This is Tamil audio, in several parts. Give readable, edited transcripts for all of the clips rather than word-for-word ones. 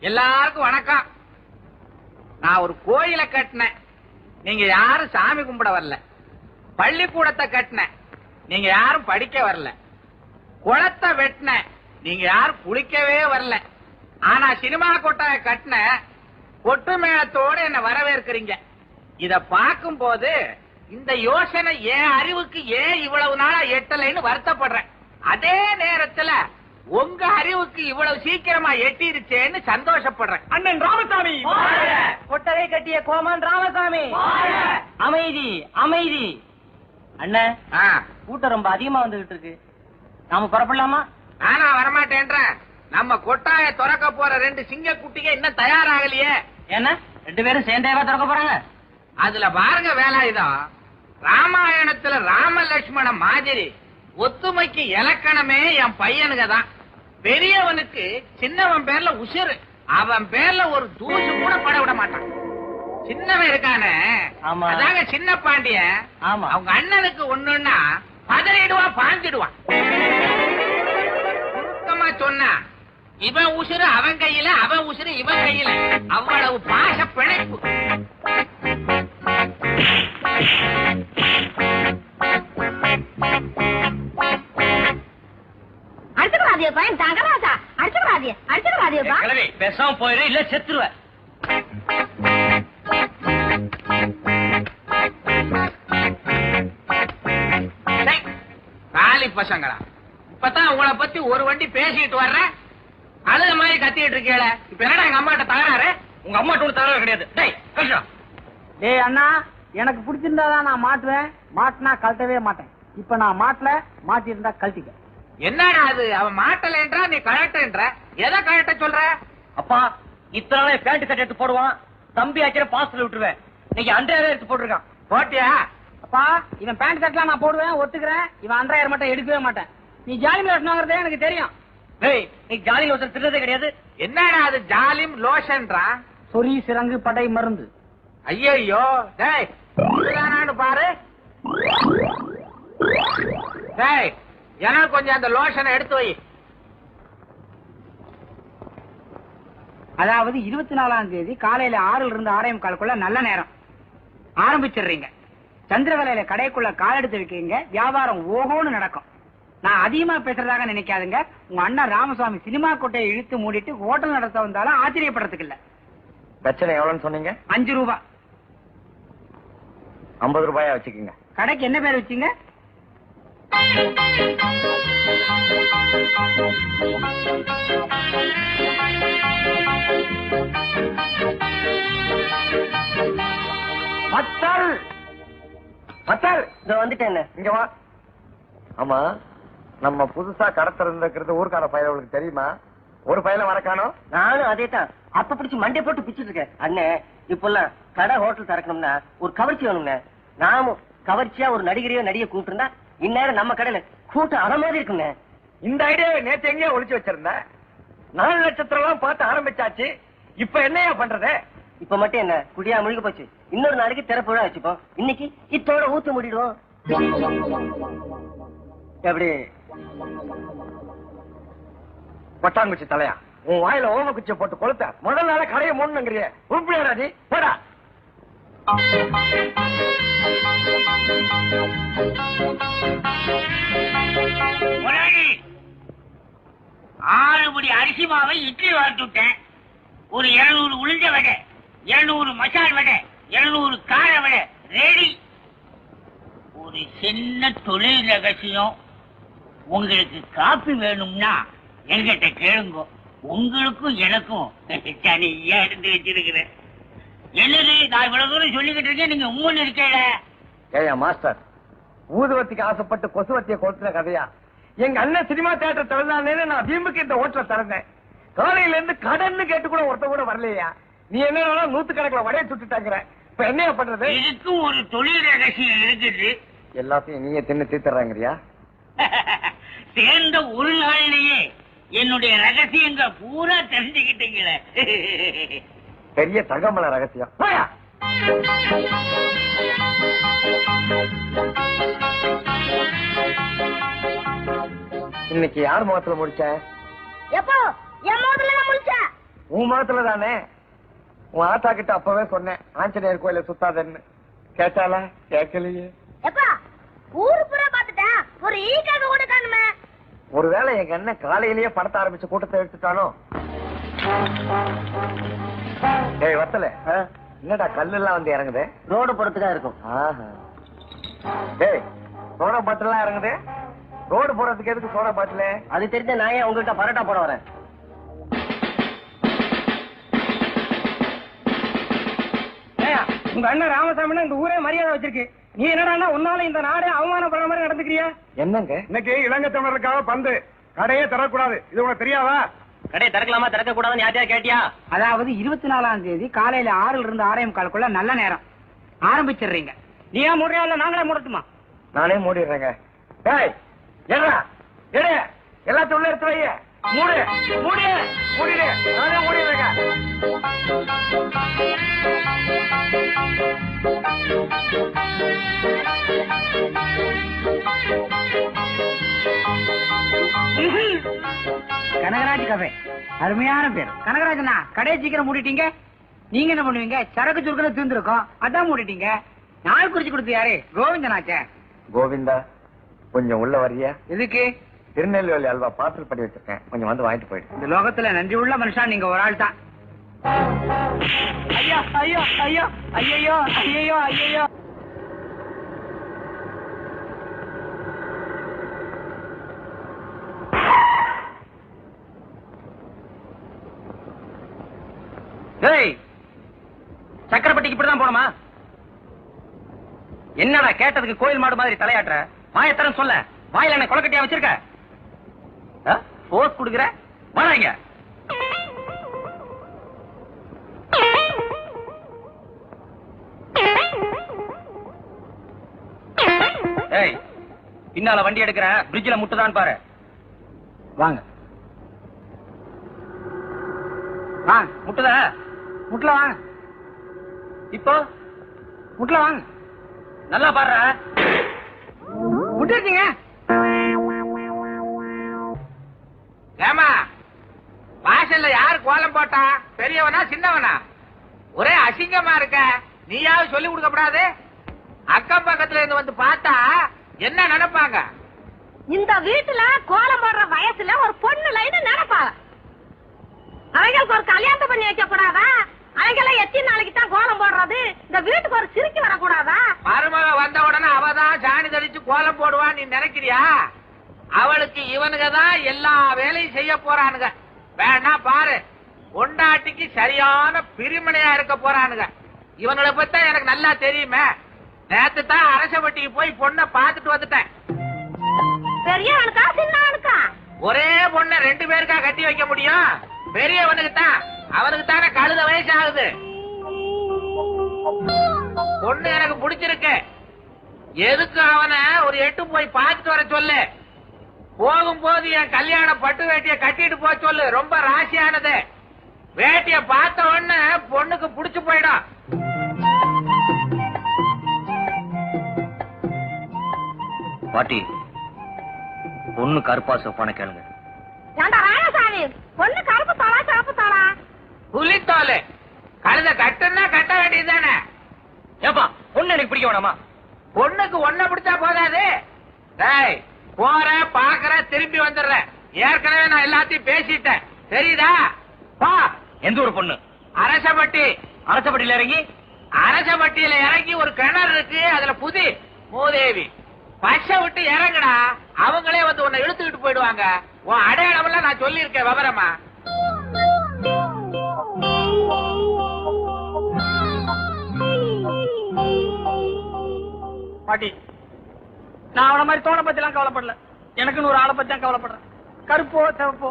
எல்லாருக்கும் வணக்கம். நான் ஒரு கோயிலை கட்டினேன், நீங்க யாரும் சாமி கும்பிட வரல. பள்ளிக்கூடத்தை கட்டினேன், நீங்க யாரும் படிக்க வரல. குளத்தை வெட்டினேன், நீங்க யாரும் குளிக்கவே வரல. ஆனா சினிமா கொட்டாய கட்டின கொட்டு மேளத்தோடு என்ன வரவேற்கிறீங்க. இத பார்க்கும் போது இந்த யோசனை என் அறிவுக்கு ஏன் இவ்வளவு நாளா எட்டலைன்னு வருத்தப்படுறேன். அதே நேரத்துல உங்க அறிவுக்கு இவ்வளவு சீக்கிரமா எட்டிருச்சேன்னு சந்தோஷப்படுறேன். அண்ணன் ராமசாமி, கொட்டகை கட்டிய கோமான் ராமசாமி, அமைதி அமைதி. அண்ணன், கூட்டம் ரொம்ப அதிகமா வந்துகிட்டு இருக்கு, நாம புறப்படலாமா? நானா வரமாட்டேன்றேன். நம்ம கொட்டாய திறக்க போற 2 சிங்க குட்டிங்க இன்னும் தயாராகலையே. என்ன 2 பேரும் சேர்ந்தேவா திறக்க போறாங்க? அதுல பாருங்க வேலாயுதம், ராமாயணத்துல ராம லட்சுமண மாதிரி ஒத்துமைக்கு இலக்கணமே என் பையனுங்க தான். பெரியவனுக்கு சின்னவன் பேர்ல உசுறு, அவன் பேர்ல ஒரு தூசு கூட பட விட மாட்டான். சின்னவன் இருக்கானே, அதாங்க சின்ன பாண்டிய, அவங்க அண்ணனுக்கு ஒண்ணுன்னா பதறிடுவான், பாஞ்சிடுவான். சுத்தமா சொன்னா இவன் உசுறு அவன் கையில, அவன் உசுறு இவன் கையில, அவ்வளவு பாச பிணைப்பு. அடிச்சுக்கிறாதிய பையன் தங்கராஜா, அடிச்சுக்கிறாதிய அடிச்சுக்கிறாதியப்பா. பேசாம போயிரு, இல்ல செத்துருவ. காலி பசங்களா, இப்பதான் உங்களை பத்தி ஒரு வண்டி பேசிட்டு வர்ற, அழுத மாதிரி கத்திட்டு இருக்கேள. இப்ப என்னடா எங்க அம்மாட்ட தகராறு? உங்க அம்மாட்ட ஒண்ணு தகராறு கிடையாது. டேய் அண்ணா, எனக்கு பிடிச்சிருந்தாதான் நான் மாட்டுவேன், மாட்டினா கழட்டவே மாட்டேன். இப்ப நான் மாட்டல, மாட்டி இருந்தா கழட்டிக்க. என்னடா அது, அவன் மாட்டலன்றா நீ கழட்டுன்ற, எதை கழட்ட சொல்ற? அப்பா, இத்தனை பேண்ட் கட்டி எடுத்து போடுவான், தம்பி ஆக்கிற பாஸ்டர் விட்டுருவேன். இன்னைக்கு 10000 எடுத்து போட்டுருக்கான். போட்டியா? அப்பா, இவன் பேண்ட் கட்டலாம் நான் போடுவேன், ஒத்துக்கிறேன். இவன் 10000 மட்டும் எடுக்கவே மாட்டேன். நீ ஜாலி லோஷன்ங்கிறதே எனக்கு தெரியும். டேய், நீ ஜாலி லோஷன் திருடதே கிடையாது. என்னடா அது ஜாலிம் லோஷன்றா? சொறி சிறங்கு படை மருந்து. ஐயோ டேய், இதுதானான்னு பாரு. டேய், எனக்கு கொஞ்சம் அந்த லோஷனை எடுத்து வை. அதாவது 24ஆம் தேதி காலையில 6ல இருந்து 6:45 நல்ல நேரம் ஆரம்பிச்சிடுறீங்க. சந்திரவேலையில கடைக்குள்ள கால் எடுத்து வைக்கிறீங்க, வியாபாரம் ஓஹோன்னு நடக்கும். நான் அதிகமா பேசுறதாக நினைக்காதுங்க. உங்க அண்ணன் ராமசாமி சினிமா கோட்டையை இழுத்து மூடிட்டு ஹோட்டல் நடத்த வந்தாலும் ஆச்சரியப்படுறதுக்கு இல்ல. பிரச்சனை எவ்வளவுன்னு சொன்னீங்க? 5 ரூபாய். 50 ரூபாயா வச்சுக்கோங்க. கடைக்கு என்ன பேர் வச்சீங்க? பத்தல் பத்தல். இத வந்துட்டேன், இங்க வா. ஆமா, நம்ம புதுசா கடத்திருந்திருக்கிறது ஊர்க்கான பயலுக்கு தெரியுமா? ஒரு பயல வரக்கானோ? நானும் அதே தான் அப்ப பிடிச்சு மண்டை போட்டு பிச்சுட்டு இருக்கேன். அண்ணே, இப்பெல்லாம் கடை ஹோட்டல் திறக்கணும்னா ஒரு கவர்ச்சி வேணும்னே. நாமும் கவர்ச்சியா ஒரு நடிகரையோ நடிகை கூப்பிட்டுருந்தா இந்நேரம் நம்ம கடையில கூட்டம் அற மாதிரி இருக்குங்க. இந்த ஐடியாவை நேற்று எங்கேயோ ஒளிச்சு வச்சிருந்தேன். 4 நட்சத்திரம் எல்லாம் பார்த்து ஆரம்பிச்சாச்சு. இப்ப என்னையா பண்றது? இப்ப மட்டும் என்ன குடியா முழுக போச்சு. இன்னொரு நாளைக்கு திறப்பு விழா வச்சுப்போம். இன்னைக்கு இத்தோட ஊத்து முடிடுவோம். எப்படி பட்டாங்குச்சி தலையா, உன் வாயில ஓம குச்சியை போட்டு கொளுத்த முதல் நாள கடையை மூடணுங்கிறிய உருப்பிடாடா நீ. போடா. ஆறுபடி அரிசி மாவை இட்லி வார்த்துட்டேன். ஒரு 200 உளுந்த வடை, 200 மசால் வடை, 200 கார வடை ரெடி. ஒரு சின்ன தொழில் ரகசியம், உங்களுக்கு காப்பி வேணும்னா என்கிட்ட கேளுங்க. உங்களுக்கும் எனக்கும் தனியா எடுத்து வச்சிருக்கிறேன். என்னது நான் இவ்வளவு தூரம் சொல்லிக்கிட்டு இருக்கேன், நீங்க உண்மைன்னு இருக்கல. ஏயா மாஸ்டர், ஊதுவத்திக்கு ஆசைப்பட்டு கொசுவத்திய கொளுத்துன கதையா? எங்க அண்ணன் சினிமா தியேட்டர் திறந்தானே நான் வீம்புக்கு இந்த ஹோட்டல திறந்தேன். காலையில இருந்து கடன்னு கேட்டு கூட ஒருத்த கூட வரலையா? நீ என்ன 100கணக்கில் வடைய சுட்டுட்டாங்கிற. இப்ப என்னையா பண்றது? இதுக்கும் ஒரு தொழில் ரகசியம் இருக்குது. எல்லாத்தையும் நீயே தின்னு தீர்த்துறாங்கறியா? சேர்ந்த ஒரு நாள்லயே என்னுடைய ரகசியங்க பூரா தெரிஞ்சுக்கிட்டீங்களே. பெரிய தங்கமல ரகசியம். இன்னைக்கு யார் முகத்துல முடிச்ச? எப்போ என் மோதுல முடிச்ச? உன் முகத்துல தானே. உன் ஆத்தா கிட்ட அப்பவே சொன்னேன் ஆஞ்சநேயர் கோயில சுத்தாதன்னு. கேட்டாலா? கேட்கலையே. எப்பா ஊரு பூரா பாத்துட்டேன், ஒரு ஈக்காக கூட காணுமே. ஒருவேளை எங்க அண்ணன் காலையிலேயே படத்த ஆரம்பிச்ச கூட்டத்தை எடுத்துட்டானோ? ஏய் வத்தல, என்னடா கல்லு எல்லாம் வந்து இறங்குது? ரோடு போறதுக்கா இருக்கும். டேய் சோடா பாட்டில் எல்லாம் இறங்குது. ரோடு போறதுக்கு எதுக்கு சோடா பாட்டில்? அது தெரிஞ்ச நான் ஏன் உங்ககிட்ட பரோட்டா போட வரேன்? உங்க அண்ணன் ராமசாமி இந்த ஊரே மரியாதை வச்சிருக்கு. நீ என்னடா உன்னால இந்த நாடே அவமானப்படுற மாதிரி நடந்துக்கிறியா? என்னங்க இன்னைக்கு இலங்கை தமிழருக்காக பந்து கடையே தரக்கூடாது, இது உனக்கு தெரியாதா? கடையை திறக்கலாமா திறக்க கூடாதுன்னு யார்ட்டையா கேட்டியா? அதாவது 24ஆம் தேதி காலையில 6 இருந்து 6:45 நல்ல நேரம் ஆரம்பிச்சிடுறீங்க. நீ ஏன் மூடுறியா இல்ல நாங்களே மூடட்டுமா? நானே மூடிடுறேங்க. டேய் ஏடா எடு எல்லாத்தையும் உள்ள எடுத்து வை. மூடு மூடு மூடிடு. நானே மூடிடுறேங்க. கனகராஜ் கஃபே அருமையான பேர். கனகராஜனா கடையை சீக்கிரம் மூடிட்டீங்க. நீங்க என்ன பண்ணுவீங்க? சரக்கு சுருக்குன்னு தீர்ந்துருக்கோம், அதான் மூடிட்டீங்க. நாள் குறிச்சு கொடுத்து யாரு? கோவிந்தனாச்சே. கோவிந்தா கொஞ்சம் உள்ள வரியா? எதுக்கு? திருநெல்வேலி அல்வா பார்சல் பண்ணி வச்சிருக்கேன், கொஞ்சம் வந்து வாங்கிட்டு போயிடு. இந்த லோகத்துல நன்றி உள்ள மனுஷன் நீங்க ஒரு ஆள் தான். ஐயோ ஐயோ ஐயோ ஐயோ ஐயோ ஐயோ. டேய் சக்கரப்பட்டிக்கு இப்படிதான் போணுமா? என்னடா கேட்டதுக்கு கோயில் மாடு மாதிரி தலையாட்டுற? வாயத்தரம் சொல்ல. வாயில என்ன கொலக்கட்டியா வச்சிருக்க? போஸ் குடுக்குற? வாங்க. ஏய் பின்னால வண்டி எடுக்கிற, பிரிட்ஜ்ல முட்டுதான் பாரு. வாங்க வாங்க. முட்டுதா? முட்ல வாங்க. இப்போ முட்ல வாங்க. நல்லா பாடுற. முட்டிருக்கீங்க. ஏமா வாசல்ல யாரு கோலம் போட்டா? பெரியவனா சின்னவனா? ஒரே அசிங்கமா இருக்க. நீயாவது சொல்லி கொடுக்கப்படாது? அக்கம் பக்கத்துல இருந்து வந்து பார்த்தா என்ன நினைப்பாங்க? இந்த வீட்டுல கோலம் போடுற வயசுல ஒரு பொண்ணு லைன் நினைப்பாங்க. அவங்களுக்கு ஒரு கல்யாணத்தை பண்ணி வைக்க கூடாதா? அவங்கெல்லாம் எத்தனை நாளைக்கு தான் கோலம் போடுறது? இந்த வீட்டுக்கு ஒரு சிரிக்கி வரக்கூடாதா? மருமக வந்த உடனே அவதான் சாணி தெளிச்சு கோலம் போடுவான்னு நீ நினைக்கிறியா? அவளுக்கு இவனுங்க தான் எல்லா வேலையும் செய்ய போறானுங்க. வேணா பாரு, பொண்டாட்டிக்கு சரியான பிரிமனையா இருக்க போறானுங்க. இவனுங்களை பத்தி எனக்கு நல்லா தெரியுமே. நேத்து தான் அரசப்பட்டிக்கு போய் பொண்ணை பாத்துட்டு வந்துட்டேன். பெரியவனுக்கா சின்னவனுக்கா? ஒரே பொண்ணை 2 பேருக்கா கட்டி வைக்க முடியும்? பெரியவனுக்கு தான். அவனுக்கு தானே கழுத வயசு ஆகுது. பொண்ணு எனக்கு பிடிச்சிருக்கு. எதுக்கு அவனை ஒரு 8 போய் பார்த்துட்டு வர சொல்லு. போகும்போது என் கல்யாண பட்டு வேட்டிய கட்டிட்டு போக சொல்லு. ரொம்ப ராசியானது. வேட்டிய பார்த்த உடனே பொண்ணுக்கு புடிச்சு போயிடும். பாட்டி பொண்ணு கருப்பா சொப்பான கேளுங்க. ஏண்டா ராயசாமி, பொண்ணு கருப்பு தாளா சிவப்பு தாளா? புலித்தோலு. கழுத கட்டுன்னா கட்ட வேண்டியதுதானே? ஏப்பா பொண்ணு எனக்கு பிடிக்க வேணாமா? பொண்ணுக்கு ஒன்ன பிடிச்சா போதாது. டேய் போற பாக்குற திரும்பி வந்துடுற. ஏற்கனவே நான் எல்லாத்தையும் பேசிட்டேன், தெரியுதா? பா. எந்த ஒரு பொண்ணு? அரசப்பட்டி. அரசப்பட்டியில இறங்கி? அரசப்பட்டியில இறங்கி ஒரு கிணறு இருக்கு, அதுல புதி மூதேவி. பச்சை விட்டு இறங்குடா, அவங்களே வந்து உன்னை இழுத்துக்கிட்டு போயிடுவாங்க. உன் அடையாளம் எல்லாம் நான் சொல்லி இருக்கேன் விவரமா. பாட்டி நான் அவன மாதிரி தோண பத்தி எல்லாம் கவலைப்படல. எனக்குன்னு ஒரு ஆளை பத்தி தான் கவலைப்படுறேன். கருப்போ சிவப்போ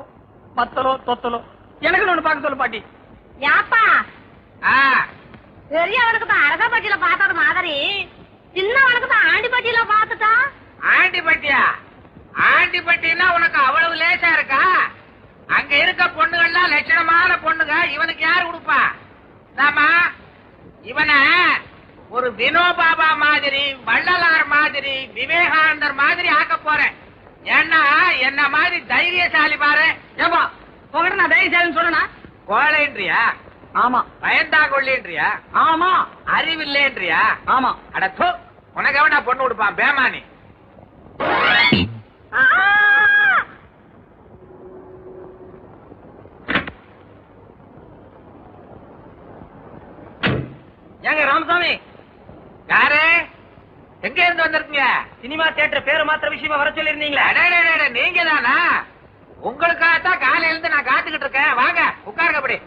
மத்தலோ தொத்தலோ எனக்குன்னு ஒண்ணு பார்க்க சொல்லு பாட்டி. யாப்பா ஆ, பெரியவனுக்கு தான் அரசப்பட்டியில பார்த்தது மாதிரி சின்னவனுக்கு தான் ஆண்டிப்பட்டியில பார்த்துட்டா? ஆண்டிப்பட்டியா? ஆண்டிப்பட்டின்னா உனக்கு அவ்வளவு லேசா இருக்கா? அங்க இருக்க பொண்ணுகள்லாம் லட்சணமான பொண்ணுங்க. இவனுக்கு யாரு கொடுப்பா? நாம இவன ஒரு வினோபாபா மாதிரி, வள்ளலார் மாதிரி, விவேகானந்தர் மாதிரி ஆக்க போறேன். ஏன்னா என்ன மாதிரி தைரியசாலி பாரு. ஏப்பா உங்ககிட்ட நான் தைரியசாலின்னு சொன்னா? கோழைன்றியா? ஆமா. பயந்தாங்கொள்ளின்றியா? ஆமா. அறிவில்லைன்றியா? ஆமா. அட தோ, உனக்கு எவனா பொண்ணு கொடுப்பான் பேமானி? ஏங்க ராமசாமி, யாரு? எங்க இருந்து வந்திருக்கீங்க? சினிமா தியேட்டர் பேரு மாத்திர விஷயமா வர சொல்லிருந்தீங்களா? நீங்க தானா? உங்களுக்காகத்தான் காலையில இருந்து நான் காத்துக்கிட்டு இருக்கேன். வாங்க உட்காருங்க. அப்படி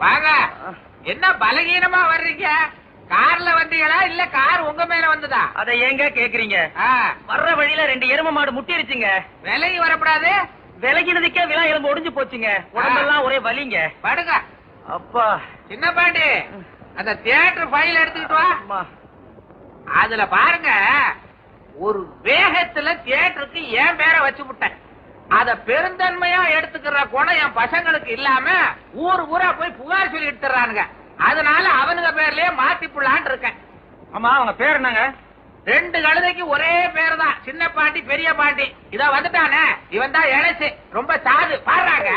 வாங்க. என்ன பலகீனமா வர்றீங்க? கார்ல வந்தீங்களா இல்ல கார் உங்க மேல வந்ததா? அதை ஏங்க கேக்குறீங்க? வர்ற வழியில 2 எரும மாடு முட்டிருச்சுங்க. விலகி வரப்படாது. விலகினதுக்கே விழா எலும்பு ஒடிஞ்சு போச்சுங்க. உடம்பெல்லாம் ஒரே வலிங்க. படுங்க. அப்பா. சின்ன பாண்டி, அந்த தியேட்டர் ஃபைல் எடுத்துக்கிட்டு வா. அதுல பாருங்க, ஒரு வேகத்துல தியேட்டருக்கு என் பேரை வச்சு விட்டேன். அத பெருந்தன்மையா எடுத்துக்கிற குணம் என் பசங்களுக்கு இல்லாம ஊர் ஊரா போய் புகார் சொல்லி எடுத்துறானுங்க. அதனால அவனுங்க பேர்லயே மாத்தி புள்ளான்னு இருக்கேன். ஆமா, அவங்க பேர் என்னங்க? 2 கழுதைக்கு ஒரே பேர் தான், சின்ன பாண்டி பெரிய பாண்டி. இத வந்துட்டானே, இவன் தான் இழைச்சு, ரொம்ப சாது பாடுறாங்க.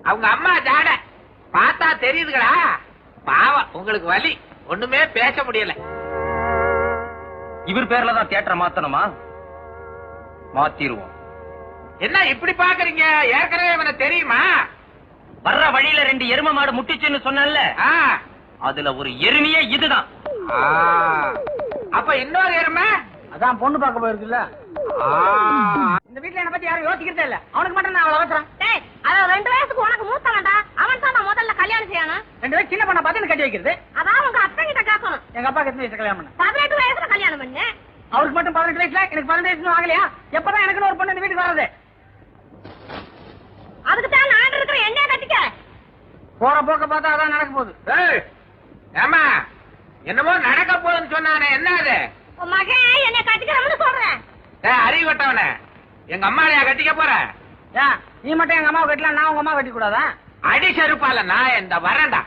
அவங்க அம்மா ஜாட பார்த்தா தெரியுதுங்களா? பாவம், உங்களுக்கு வலி, ஒண்ணுமே பேச முடியல. இவர் பேர்ல தான் தியேட்டர் மாத்தணுமா? மாத்திருவோம். என்ன இப்படி பாக்குறீங்க? ஏற்கனவே இவனை தெரியுமா? வர்ற வழியில 2 எரும மாடு முட்டிச்சுன்னு சொன்னல, அதுல ஒரு எருமையே இதுதான். அப்ப இன்னொரு எருமை அதான் பொண்ணு பார்க்க போயிருக்குல்ல. இந்த வீட்டுல என்ன பத்தி யாரும் யோசிக்கிறதே இல்ல. அவனுக்கு மட்டும் நான் அவ்வளவு அவசரம். டேய், அது 2 வயசுக்கு உனக்கு மூத்தவன்டா. அவன் தான் நான் முதல்ல கல்யாணம் செய்யணும். 2 வயசு சின்ன பொண்ணை பார்த்து கட்டி வைக்கிறது. அதான் உங்க அத்தை கிட்ட கேட்கணும். எங்க அப்பாக்கு எத்தனை வயசு கல்யாணம் பண்ண? 18 வயசுல கல்யாணம் பண்ணு. அவருக்கு மட்டும் 18 வயசுல, எனக்கு 18 வயசு ஆகலையா? எப்பதான் எனக்கு ஒரு பொண்ணு இந்த வீட்டுக்கு வர்றது? அதுக்கு தான் நான் இருக்கிற என்ன கட்டிக்க. போற போக்க பார்த்தா அதான் நடக்க போகுது. ஏமா, என்னமோ நடக்க போகுதுன்னு சொன்னானே, என்ன அது? உன் மகன் என்னை கட்டிக்கிறவன்னு சொல்றேன். அறிவட்டவன, எங்க அம்மாளையா கட்டிக்க போற? ஏன் நீ மட்டும் எங்க அம்மாவை கட்டலாம், நான் உங்க அம்மா கட்டி கூடாதா? அடி செருப்பால நான் இந்த வரேன்டா.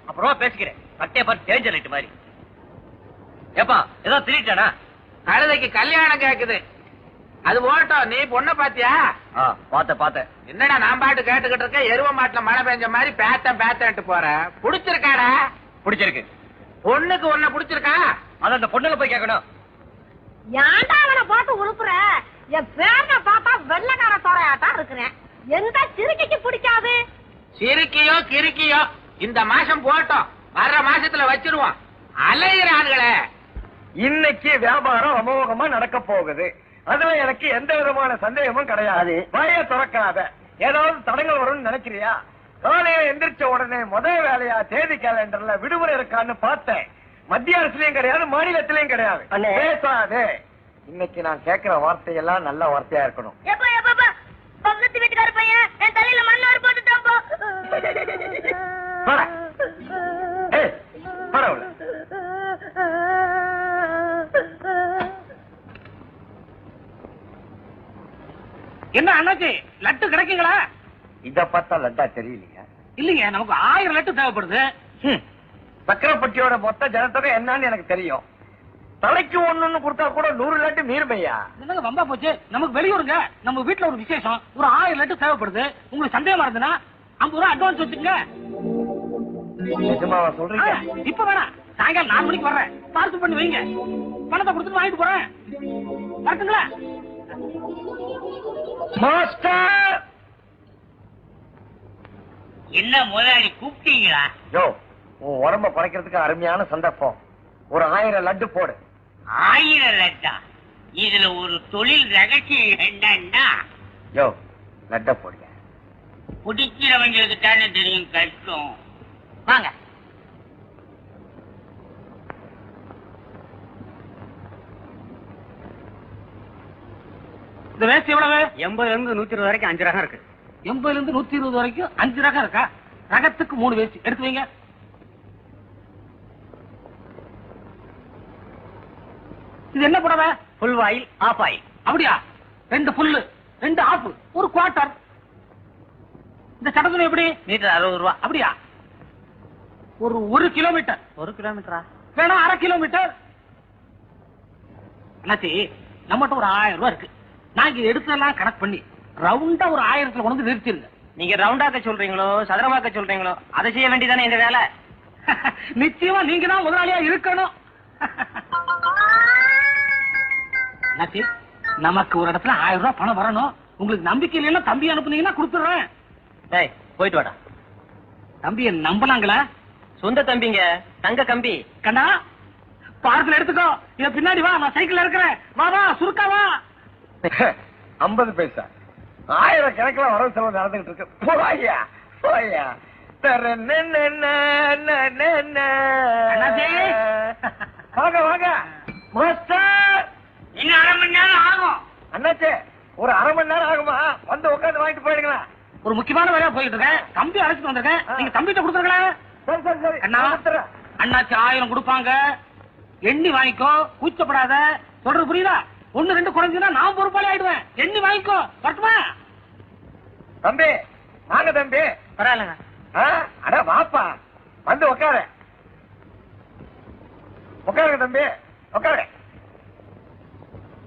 அப்புறம் பேசிக்கிறேன். கட்டே பார்த்து டேஞ்சர் லைட் மாதிரி. ஏப்பா ஏதோ திருட்டானா? கழுதைக்கு கல்யாணம் கேக்குது. அது ஓட்டம். நீ பொண்ணை பாத்தியா? பாத்த. என்னடா நான் பாட்டு கேட்டுக்கிட்டு இருக்க? எருவ மாட்டுல மழை பெஞ்ச மாதிரி பேத்தன்ட்டு போற. புடிச்சிருக்காடா? பிடிச்சிருக்கு. பொண்ணுக்கு ஒன்ன புடிச்சிருக்கா? அத அந்த பொண்ணுல போய் கேட்கணும். ஏன்டா அவனை போட்டு உழுப்புற? என் பேரனை பார்த்தா வெள்ளக்கார தோரையாட்டா இருக்கிறேன். எந்த சிறுக்கைக்கு பிடிக்காது? சிறுக்கியோ கிறுக்கியோ இந்த மாசம் போட்டோம், வர்ற மாசத்துல வச்சிருவோம். அலைகிறான்களே. இன்னைக்கு வியாபாரம் அமோகமா நடக்க போகுது. அதுல எனக்கு எந்த விதமான சந்தேகமும் கிடையாது. வாய திறக்காத. ஏதாவது தடங்கள் வரும்னு நினைக்கிறியா? காலையில எந்திரிச்ச உடனே முதல் வேலையா தேதி கேலண்டர்ல விடுமுறை இருக்கான்னு பார்த்தேன். மத்திய அரசுலயும் கிடையாது, மாநிலத்திலயும் கிடையாது. பேசாதே. இன்னைக்கு நான் கேட்கிற வார்த்தையெல்லாம் நல்ல வார்த்தையா இருக்கணும். பக்கத்து வீட்டுக்கார பையன் என் தலையில மண்ணாறு போட்டுட்டான் போ. பரவாயில்ல. என்ன அண்ணாச்சி, லட்டு கிடைக்குங்களா? இத பார்த்தா லட்டா தெரியலையா? இல்லைங்க, நமக்கு 1000 லட்டு தேவைப்படுது. சக்கரப்பட்டியோட மொத்த ஜனத்தொகை என்னன்னு எனக்கு தெரியும். தலைக்கு ஒண்ணு கொடுத்தா கூட 100 லட்டு மீறுமையா? என்னங்க வம்பா போச்சு. நமக்கு வெளியூருங்க, நம்ம வீட்டுல ஒரு விசேஷம், ஒரு 1000 லட்டு தேவைப்படுது. உங்களுக்கு சந்தேகமா இருந்ததுன்னா 50 ரூபாய் அட்வான்ஸ் வச்சுங்க. நிஜமாவா சொல்றீங்க? இப்ப வேணாம், சாயங்காலம் 4 மணிக்கு வர்றேன். பார்சல் பண்ணி வைங்க, பணத்தை கொடுத்துட்டு வாங்கிட்டு போறேன். வரட்டுங்களா? மாஸ்டர்! என்ன முதலாளி கூப்பிட்டீங்களா? யோ, உன் உடம்ப குறைக்கிறதுக்கு அருமையான சந்தர்ப்பம். ஒரு 1000 லட்டு போடு. 1000 லட்டா? இதுல ஒரு தொழில் ரகசியம் என்னன்னா, யோ, லட்ட போடுங்க. பிடிக்கிறவங்களுக்கு தானே தெரியும் கஷ்டம். வாங்க. இந்த வேஸ்ட் எவ்வளவு? 80 இருந்து 120 வரைக்கும் 5 ரகம் இருக்கு. 80 இருந்து 120 வரைக்கும் 5 ரகம் இருக்கா? ரகத்துக்கு 3 வேஸ்ட் எடுத்து வைங்க. இது என்ன புடவை? Full oil, half oil. அப்படியா? 2 புல்லு 2 ஆஃப், ஒரு குவார்டர். இந்த சட்டத்துல எப்படி? மீட்டர் 60 ரூபா. அப்படியா? ஒரு கிலோமீட்டர். 1 கிலோமீட்டரா? வேணா 1/2 கிலோமீட்டர். அண்ணாச்சி, நம்மகிட்ட ஒரு 1000 ரூபாய் இருக்கு. நான் இங்க எடுத்ததெல்லாம் கணக்கு பண்ணி ரவுண்டா ஒரு 1000த்துல கொண்டு வந்து நிறுத்திருங்க. நீங்க ரவுண்டாக்க சொல்றீங்களோ சதுரமாக்க சொல்றீங்களோ அதை செய்ய வேண்டியதானே எங்க வேலை. நிச்சயமா நீங்க தான் முதலாளியா இருக்கணும். அண்ணாச்சி, நமக்கு ஒரு இடத்துல 1000 ரூபாய் பணம் வரணும். உங்களுக்கு நம்பிக்கை இல்லைன்னா தம்பி அனுப்புனீங்கன்னா கொடுத்துடுறேன். டேய் போயிட்டு வாடா. தம்பியை நம்பலாங்களா? சொந்த தம்பிங்க, தங்க கம்பி. கண்ணா, பார்சல் எடுத்துக்கோ. இத பின்னாடி வா, நான் சைக்கிள் இருக்கிறேன். வா சுருக்கா வா. 50 பைசா 1000 கணக்கில் வரவு செலவு நடந்துகிட்டு இருக்கு. போயா போயா. வாங்க வாங்க மாஸ்டர். இன்னும் 1/2 மணி நேரம் ஆகும். அண்ணாச்சே, ஒரு 1/2 மணி நேரம் ஆகுமா? வந்து உட்காந்து வாங்கிட்டு போயிடுங்களா? ஒரு முக்கியமான வேலையா போயிட்டு இருக்கேன். தம்பி அழைச்சிட்டு வந்திருக்கேன். நீங்க தம்பிட்ட கொடுத்துருங்களா? சரி சரி சரி. அண்ணா, நான் கொடுத்துறேன். அண்ணாச்சி 1000 கொடுப்பாங்க. எண்ணி வாங்கிக்கோ, கூச்சப்படாத. சொல்றது புரியுதா? 1 2 குறைஞ்சுன்னா நான் பொறுப்பாளி ஆயிடுவேன். எண்ணி வாங்கிக்கோ. வரட்டுமா? தம்பி வாங்க தம்பி. பரவாயில்லங்க. அட வாப்பா, வந்து உட்காரு. உட்காருங்க தம்பி, உட்காரு.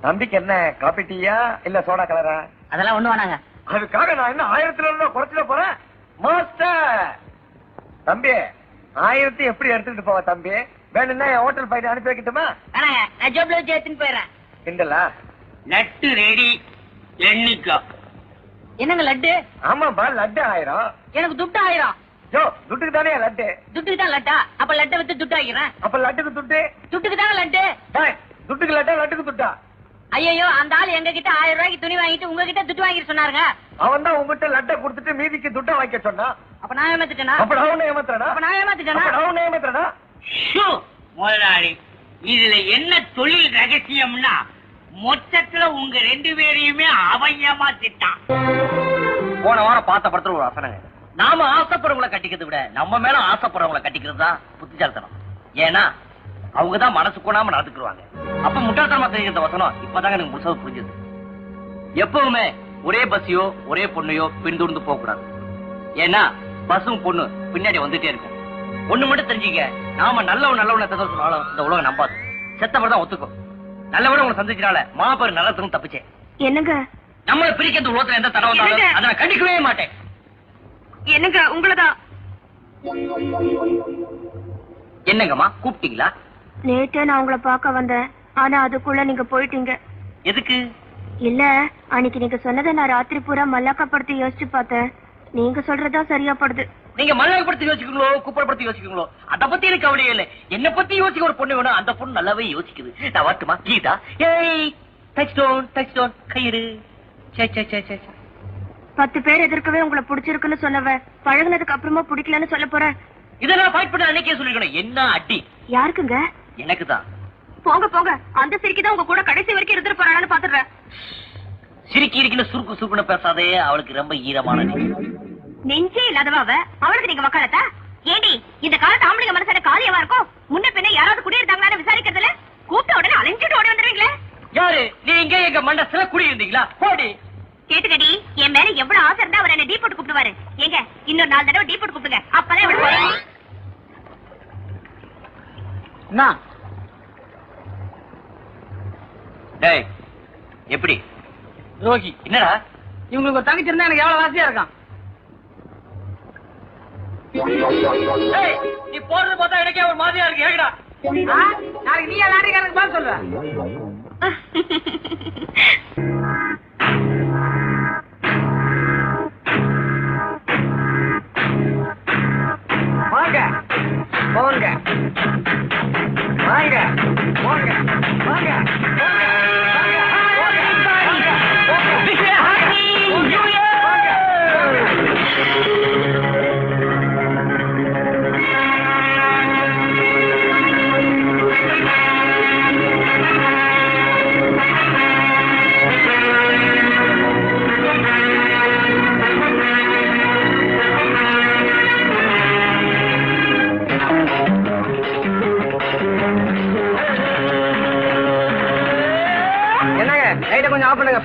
தம்பிக்கு என்ன காபி டீயா இல்ல சோடா கலரா? அதெல்லாம் ஒண்ணு வேணாங்க. அதுக்காக நான் என்ன 1000 குறைச்சிட போறேன் மாஸ்டர். தம்பி 1000 எப்படி எடுத்துட்டு போவ தம்பி? வேணும்னா என் ஹோட்டல் பையனை அனுப்பி வைக்கட்டுமா? வேணாங்க, நான் ஜோப்ல வச்சு எடுத்துன்னு போயிடுறேன். கிண்டலா? லட்டு ரெடி, எண்ணிக்கோ. என்னங்க லட்டு? ஆமாப்பா, லட்டு 1000. எனக்கு துட்டு 1000. ஜோ, துட்டுக்கு தானே லட்டு. துட்டுக்கு தான் லட்டா? அப்ப லட்டை வித்து துட்டு ஆகிறேன். அப்ப லட்டுக்கு துட்டு? துட்டுக்கு தாங்க லட்டு. டேய், துட்டுக்கு லட்டா லட்டுக்கு துட்டா? ஐயோ, அந்த ஆள் எங்க கிட்ட 1000 ரூபாய்க்கு துணி வாங்கிட்டு உங்ககிட்ட துட்டு வாங்கிட்டு சொன்னாருங்க. அவன் தான் உங்ககிட்ட லட்டை கொடுத்துட்டு மீதிக்கு துட்டை வாங்கிக்க சொன்னான். அப்ப நான் ஏமாத்திட்டேனா? அப்ப நான் உன்னை ஏமாத்துறேனா? அப்ப நான் ஏமாத்திட்டேனா? அப்ப நான் உன்னை ஏமாத்துறேனா? ஷூ, முதலாளி, இதுல என்ன தொழில் ரகசியம்னா மொத்தத்துல உங்க 2 பேரையுமே அவன் ஏமாத்திட்டான். போன வாரம் பார்த்த படத்துல ஒரு வசனங்க, நாம ஆசைப்படுறவங்களை கட்டிக்கிறதை விட நம்ம மேல ஆசைப்படுறவங்களை கட்டிக்கிறது தான் புத்திசாலித்தனம். ஏன்னா அவங்கதான் மனசு கொண்டாம நடந்துக்குவாங்க. அப்ப முட்டாள்தனமா தெரிஞ்சிருந்த வசனம் இப்பதாங்க எனக்கு முழுசா புரிஞ்சது. எப்பவுமே ஒரே பஸ்ஸையோ ஒரே பொண்ணையோ பின்தொடர்ந்து போக கூடாது. ஏன்னா பஸ்ஸும் பொண்ணு பின்னாடி வந்துட்டே இருக்கும். ஒண்ணு மட்டும் தெரிஞ்சுக்க, நாம நல்லவனை சொன்னாலும் இந்த உலகம் நம்பாது. செத்தவர் தான் ஒத்துக்கும். நல்லவன உங்களை சந்திச்சனால மாபெரும் நல்லதும் தப்பிச்சேன். என்னங்க நம்மளை பிரிக்கிறது உலகத்துல எந்த தடவை வந்தாலும் அதை நான் கண்டிக்கவே மாட்டேன். என்னங்க உங்களதான். என்னங்கம்மா கூப்பிட்டீங்களா? நேத்தே நான் உங்களை பார்க்க வந்தேன். ஆனா அதுக்குள்ள நீங்க போயிட்டீங்க. எதுக்கு? இல்ல, அன்னைக்கு நீங்க சொன்னதை நான் ராத்திரி பூரா மல்லாக்கப்படுத்தி யோசிச்சு பார்த்தேன். நீங்க சொல்றதா சரியா படுது. நீங்க மல்லாக்கப்படுத்தி யோசிக்கீங்களோ குப்பரப்படுத்தி யோசிக்கீங்களோ அத பத்தி எனக்கு கவலையே இல்லை. என்ன பத்தி யோசிக்க ஒரு பொண்ணு வேணும். அந்த பொண்ணு நல்லாவே யோசிக்குது. நான் வரட்டுமா? கீதா, ஏய் டச் டோன் கையிடு. 10 பேர் எதிர்க்கவே உங்களை பிடிச்சிருக்குன்னு சொன்னவ பழகுனதுக்கு அப்புறமா பிடிக்கலன்னு சொல்ல போறேன். இதெல்லாம் ஃபைட் பண்ண அன்னைக்கே சொல்லிருக்கணும். என்ன அடி? யாருக்குங்க? எனக்கு தான். போங்க போங்க, அந்த சிரிக்கிதான் உங்க கூட கடைசி வரைக்கும் இருந்துட்டு போறான்னு பாத்துறேன். சிரிக்கி இருக்குன்னு சுருக்குன்னு பேசாதே. அவளுக்கு ரொம்ப ஈரமான நெஞ்சே இல்லாதவ அவளுக்கு நீங்க வக்காலத்தா? ஏடி, இந்த காலத்து ஆம்பளைங்க மனசான காரியமா இருக்கும். முன்ன பின்ன யாராவது குடியிருந்தாங்களான்னு விசாரிக்கிறதுல கூப்பிட்ட உடனே அலைஞ்சிட்டு ஓடி வந்துருவீங்களே. யாரு நீங்க? எங்க மண்டத்துல குடி இருந்தீங்களா? போடி. கேட்டுக்கடி, என் மேல எவ்வளவு ஆசை இருந்தா அவர் என்ன டீ போட்டு கூப்பிடுவாரு. ஏங்க, இன்னொரு 4 தடவை டீ போட்டு கூப்பிடுங்க. அப்பதான் இவ்வளவு. டேய், எப்படி ரோகி? என்னடா இவங்களுக்கு ஒரு தங்கச்சி இருந்தா எனக்கு எவ்வளவு வாசியா இருக்கான். டேய், நீ போறது பார்த்தா எனக்கே ஒரு மாதிரியா இருக்கு. ஏகடா நாளைக்கு நீ லாரிக்காரனுக்கு பாத்து சொல்ற. வாங்க போங்க வாங்க போங்க வாங்க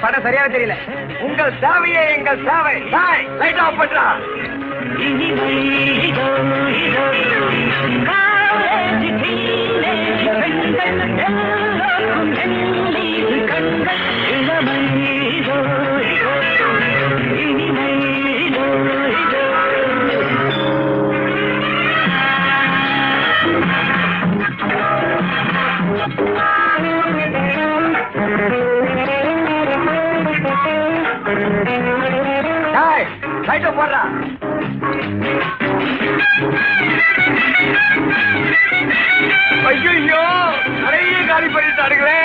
படம் சரியாக தெரியல. உங்கள் சேவையே எங்கள் சேவை. லைட் ஆஃப் பண்றா. லைட் போடுறா. ஐயோ நிறைய காலி பண்ணிட்டாருங்களே.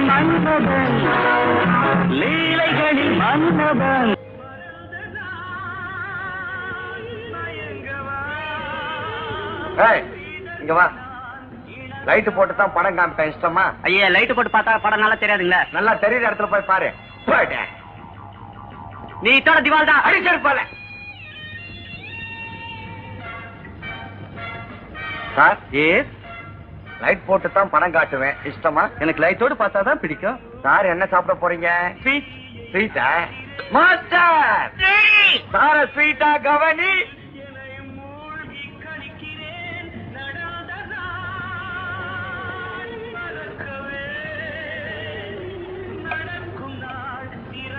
மன்னவன் லீலைகளில் மன்னவன். இங்க வா. லைட் போட்டு தான் படம் காமிப்பேன். இஷ்டமா? ஐயா லைட் போட்டு பார்த்தா படம் நல்லா தெரியாதுங்களா? நல்லா தெரியுற இடத்துல போய் பாரு. நீ இத்தோட திவால் தான் அடிச்சிருப்பால. சார் லைட் போட்டு தான் படம் காட்டுவேன். இஷ்டமா? எனக்கு லைட்டோடு பார்த்தா தான் பிடிக்கும். சார் என்ன சாப்பிட போறீங்க? ஸ்வீட்டா? மாஸ்டர் சார ஸ்வீட்டா கவனி.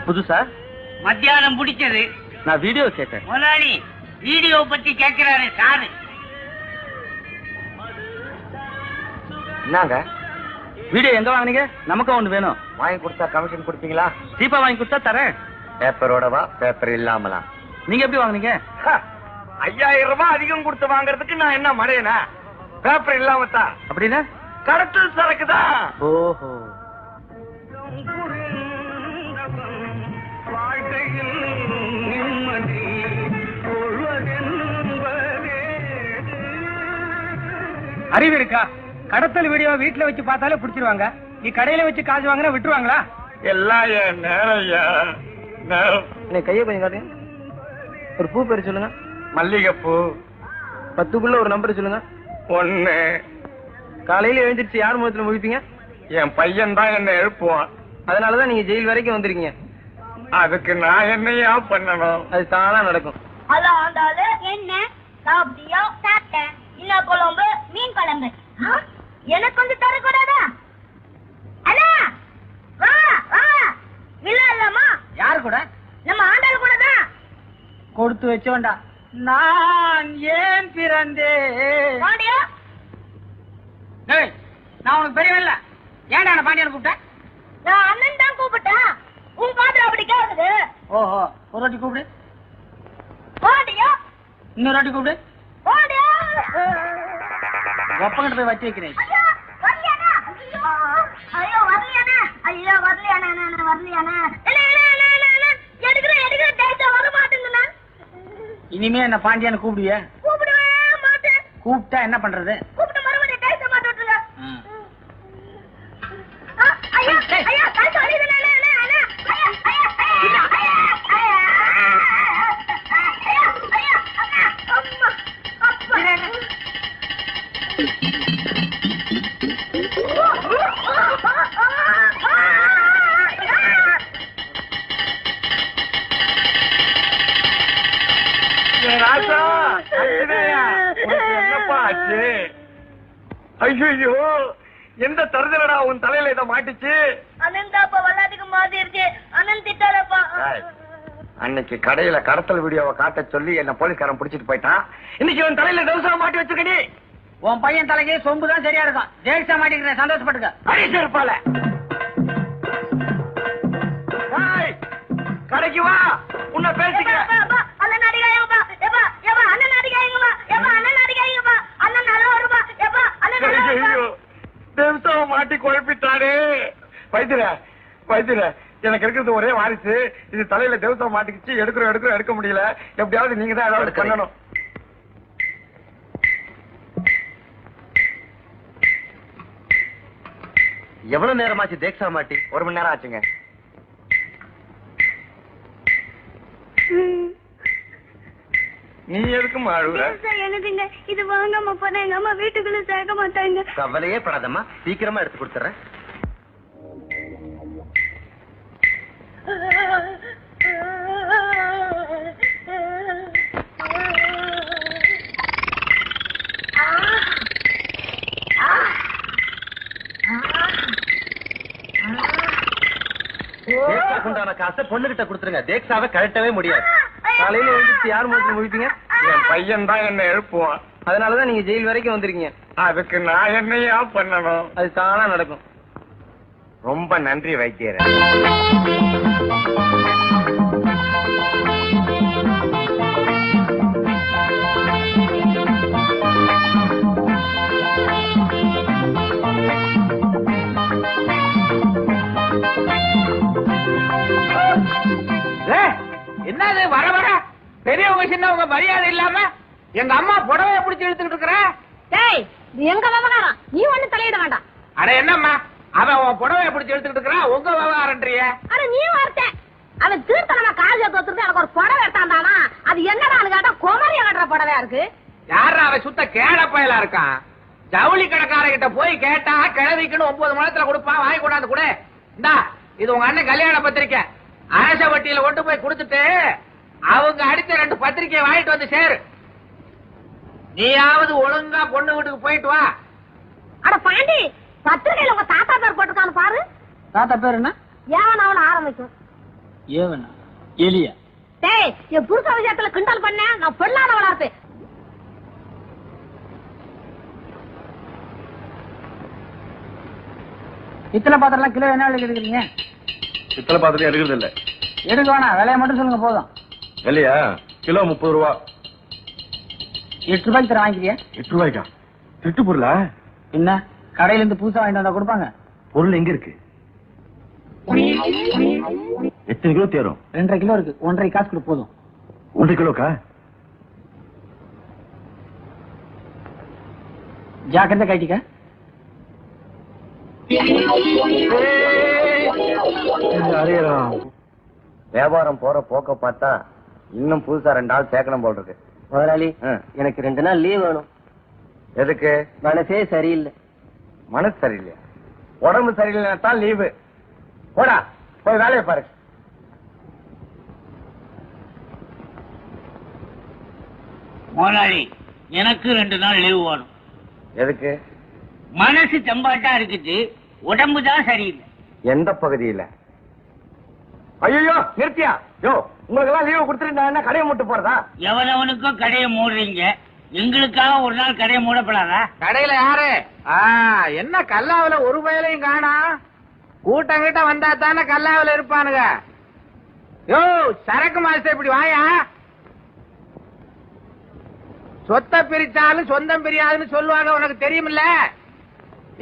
புதுசா மத்தியானம் பிடிச்சது. நான் வீடியோ கேட்டேன். முதலாளி வீடியோ பத்தி கேட்கிறாரு சாரு. என்னங்க வீடியோ எங்க வாங்குனீங்க? நமக்கும் ஒண்ணு வேணும். வாங்கி கொடுத்தா கமிஷன் கொடுப்பீங்களா? சீப்பா வாங்கி கொடுத்தா தரேன். பேப்பரோடவா? பேப்பர் இல்லாமலா? நீங்க எப்படி வாங்குனீங்க? 5000 ரூபாய் அதிகம் கொடுத்து வாங்குறதுக்கு நான் என்ன மடையனா? பேப்பர் இல்லாம தான். அப்படின்னா கடத்தல் சரக்குதான். ஓஹோ. அறிவு இருக்கா? கடத்தல் வீடியோ வீட்டுல வச்சு பார்த்தாலே பிடிச்சிருவாங்க. நீ கடையில வச்சு காசு வாங்கினா விட்டுருவாங்களா? எல்லாம் என் நேரம். நீ கையை கொஞ்சம் காட்டுங்க. ஒரு பூ பேர் சொல்லுங்க. மல்லிகைப்பூ. 10க்குள்ள ஒரு நம்பர் சொல்லுங்க. 1. காலையில எழுந்திருச்சு யார் முகத்துல முழிப்பீங்க? என் பையன் தான் என்ன எழுப்புவான். அதனாலதான் நீங்க ஜெயில் வரைக்கும் வந்திருக்கீங்க. அதுக்கு நான் என்னையா பண்ணணும்? அது தானா நடக்கும். ஹலோ ஆண்டாளு என்ன சாப்பிட்டியோ? சாப்பிட்டேன். இன்னும் குழம்பு மீன் குழம்பு. எனக்கு கொஞ்சம் தரக்கூடாதா? அண்ணா வா வா. இல்ல இல்லம்மா. யாரு கூட? நம்ம ஆண்டாள் கூட தான். கொடுத்து வச்சோண்டா. நான் ஏன் பிறந்தேன்? பாண்டியா நான் உனக்கு பெரியவன் இல்ல. ஏன்டா நான் பாண்டியனை கூப்பிட்டேன்? நான் அண்ணன் தான் கூப்பிட்டேன். உன் காதுல அப்படி கேக்குது. ஓஹோ. ஒரு வாட்டி கூப்பிடு. பாண்டியா இன்னொரு வாட்டி கூப்பிடு. பாண்டியா ஒப்பங்கிட்ட போய் வச்சு வைக்கிறேன். ஐயோ வரலையாண்ணா. ஐயோ வரலையாண்ணா. ஐயோ வரலையாண்ணா. வரலையாண்ணா. எடுக்கிறேன் டைட்டா வர மாட்டேங்குண்ணா. இனிமே என்ன பாண்டியான்னு கூப்பிடுவிய? கூப்பிடவே மாட்டேன். கூப்பிட்டா என்ன பண்றது? கூப்பிட்டு மறுபடியும் டைட்டா மாட்ட விட்டுருங்க. ஐயா ஐயா டைட்டா அழியுதுண்ணா. என்னப்பா ஆச்சு? ஐயோ எந்த தருதலடா உன் தலையில இதை மாட்டிச்சு? அண்ணன் தாப்பா வல்லாதுக்கு மாத்திருச்சு. அண்ணன் திட்டாரப்பா. அன்னைக்கு கடையில கடத்தல் வீடியோவை காட்ட சொல்லி என்ன போலீஸ்காரன் பிடிச்சிட்டு போயிட்டான். இன்னைக்கு உன் தலையில தவசா மாட்டி வச்சிருக்கடி. உன் பையன் தலைக்கு சொம்பு தான் சரியா இருக்கும். ஜெயிச்சா மாட்டிக்கிறேன். சந்தோஷப்பட்டுக்க. அடிச்சு இருப்பால. கடைக்கு வா. உன்னை பேசிக்கிறேன். அண்ணன் அடிக்காயப்பா. எப்பா எப்பா அண்ணன் அடிக்காயங்கப்பா. எப்பா அண்ணன் அடிக்காயங்கப்பா. அண்ணன் நல்லா வருப்பா. எப்பா அண்ணன் நல்லா வருப்பா. தேவசாவை மாட்டி குழப்பிட்டாரு. வைத்திர எனக்கு இருக்கிறது ஒரே வாரிசு. இது தலையில தேவசாவை மாட்டிக்கிச்சு. எடுக்க முடியல. எப்படியாவது நீங்க தான் ஏதாவது பண்ணணும். எவ்வளவு நேரமாச்சு தேக்ஸா மாட்டி? 1 மணி நேரம் ஆச்சுங்க. நீ எதுக்கும் அழுகுற? என்னதுங்க இது வாங்காம போனா எங்க அம்மா வீட்டுக்குள்ள சேர்க்க மாட்டாங்க. கவலையே படாதம்மா, சீக்கிரமா எடுத்து கொடுத்துறேன். உண்டான காசை பொண்ணுகிட்ட கொடுத்துருங்க. தேக்ஸாவை கழட்டவே முடியாது. காலையில எழுந்திருச்சு யார் மூச்சு முடிப்பீங்க? என் பையன் தான் என்ன எழுப்புவான். அதனாலதான் நீங்க ஜெயில் வரைக்கும் வந்திருக்கீங்க. அதுக்கு நான் என்னையா பண்ணணும்? அது தானா நடக்கும். ரொம்ப நன்றி வைத்தியரே. என்னது வர வர பெரியவங்க சின்னவங்க மரியாதை இல்லாம எங்க அம்மா புடவைய பிடிச்சு இழுத்துக்கிட்டு இருக்கிற? டேய் இது எங்க விவகாரம், நீ ஒண்ணு தலையிட வேண்டாம். அட என்னம்மா, அவன் உன் புடவைய பிடிச்சு இழுத்துக்கிட்டு இருக்கிறான், உங்க விவகாரன்றிய? அட நீ வார்த்தை அவன் தீர்த்தனமா காலேஜ் தோத்துட்டு எனக்கு ஒரு புடவை எடுத்தாண்டானா, அது என்னடான்னு கேட்டா குமரிய கட்டுற புடவையா இருக்கு. யாரா அவன் சுத்த கேட பயலா இருக்கான். ஜவுளி கடைக்காரங்கிட்ட போய் கேட்டா கிழவிக்குன்னு 9 மணத்துல கொடுப்பான், வாங்கி கொண்டாந்து கூட. இந்தா இது உங்க அண்ணன் கல்யாண பத்திரிக்கை, அரச வட்டியில கொண்டு போய் கொடுத்துட்டு அவங்க அடித்த 2 பத்திரிக்கையை வாங்கிட்டு வந்து சேரு. நீயாவது ஒழுங்கா பொண்ணு வீட்டுக்கு போயிட்டு வா. அட பாண்டி, பத்திரிகையில உங்க தாத்தா பேர் போட்டுக்கான்னு பாரு. தாத்தா பேர் என்ன? ஏவன் அவள ஆரம்பிக்கும். ஏவனா? எலியா? டேய் என் புருஷ விஷயத்துல கிண்டல் பண்ண நான் பொல்லாதவளா இருப்பேன். இத்தனை பாத்திரம் கிலோ என்ன விலைக்கு எடுக்கிறீங்க? பித்தளை பாத்திரம் எடுக்கிறது இல்ல. எடுக்க வேணாம், விலையை மட்டும் சொல்லுங்க போதும். இல்லையா? கிலோ 30 ரூபா. 8 ரூபாய்க்கு தர வாங்கிக்கிறியா? 8 ரூபாய்க்கா? திட்டு பொருளா? என்ன கடையில இருந்து புதுசா வாங்கிட்டு வந்தா கொடுப்பாங்க? பொருள் எங்க இருக்கு? எத்தனை கிலோ தேரும்? 2.5 கிலோ இருக்கு. 1.5 காசு கொடு போதும். 1 கிலோக்கா? ஜாக்கிரதை கட்டிக்க. வியாபாரம் போற போக்க பார்த்தா இன்னும் புதுசா 2 ஆள் சேர்க்கணும் போல் இருக்கு. முதலாளி, எனக்கு 2 நாள் லீவ் வேணும். எதுக்கு? மனசே சரியில்லை. மனசு சரியில்லையா? உடம்பு சரியில்லைன்னா தான் லீவு. போடா, போய் வேலையை பாரு. முதலாளி எனக்கு 2 நாள் லீவு வேணும். எதுக்கு? மனசு தெம்பாட்டா இருக்குது, உடம்பு தான் சரியில்லை. எந்த பகுதியில? ஐயோ நிறுத்தியா? யோ, உங்களுக்கு எல்லாம் லீவு கொடுத்துட்டு நான் என்ன கடையை மூட்டு போறதா? எவனவனுக்கும் கடையை மூடுறீங்க, எங்களுக்காக ஒரு நாள் கடையை மூடப்படாதா? கடையில யாரு? என்ன கல்லாவில ஒரு பயலையும் காணா? கூட்டம் கிட்ட வந்தா தானே கல்லாவில இருப்பானுங்க. யோ சரக்கு மாஸ்டர் இப்படி வாயா. சொத்தை பிரிச்சாலும் சொந்தம் பிரியாதுன்னு சொல்லுவாங்க, உனக்கு தெரியுமில்ல?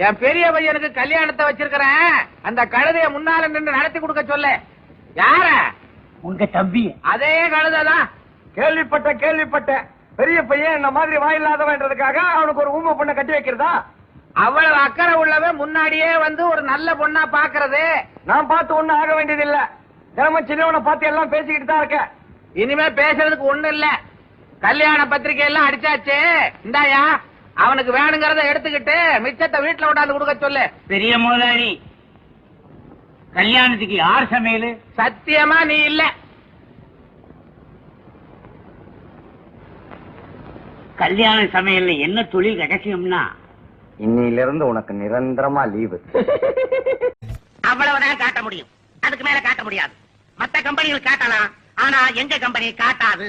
என் பெரிய பையனுக்கு கல்யாணத்தை வச்சிருக்கிறேன், அந்த கழுதைய முன்னால நின்று நடத்தி கொடுக்க சொல்லு. யார? உங்க தம்பி. அதே கழுதைதான். கேள்விப்பட்ட பெரிய பையன் என்ன மாதிரி வாயில்லாதவன்றதுக்காக அவனுக்கு ஒரு ஊமை பொண்ணை கட்டி வைக்கிறதா? அவ்வளவு அக்கறை உள்ளவன் முன்னாடியே வந்து ஒரு நல்ல பொண்ணா பாக்குறது. நான் பார்த்து ஒண்ணும் ஆக வேண்டியது இல்ல. தினமும் சின்னவனை பார்த்து எல்லாம் பேசிக்கிட்டு தான் இருக்க. இனிமே பேசுறதுக்கு ஒண்ணு இல்ல. கல்யாண பத்திரிகை எல்லாம் அடிச்சாச்சு. இந்தாயா, அவனுக்கு வேணுங்கிறத எடுத்துக்கிட்டு மிச்சத்தை வீட்டுல விடாந்து கொடுக்க சொல்லு. பெரிய முதலாளி, கல்யாணத்துக்கு யார் சமையல்? சத்தியமா நீ இல்ல. கல்யாண சமையல்ல என்ன தொழில் ரகசியம்னா, இன்னில இருந்து உனக்கு நிரந்தரமா லீவு. அவ்வளவுதான் காட்ட முடியும், அதுக்கு மேல காட்ட முடியாது. மத்த கம்பெனிகள் காட்டலாம், ஆனா எங்க கம்பெனி காட்டாது.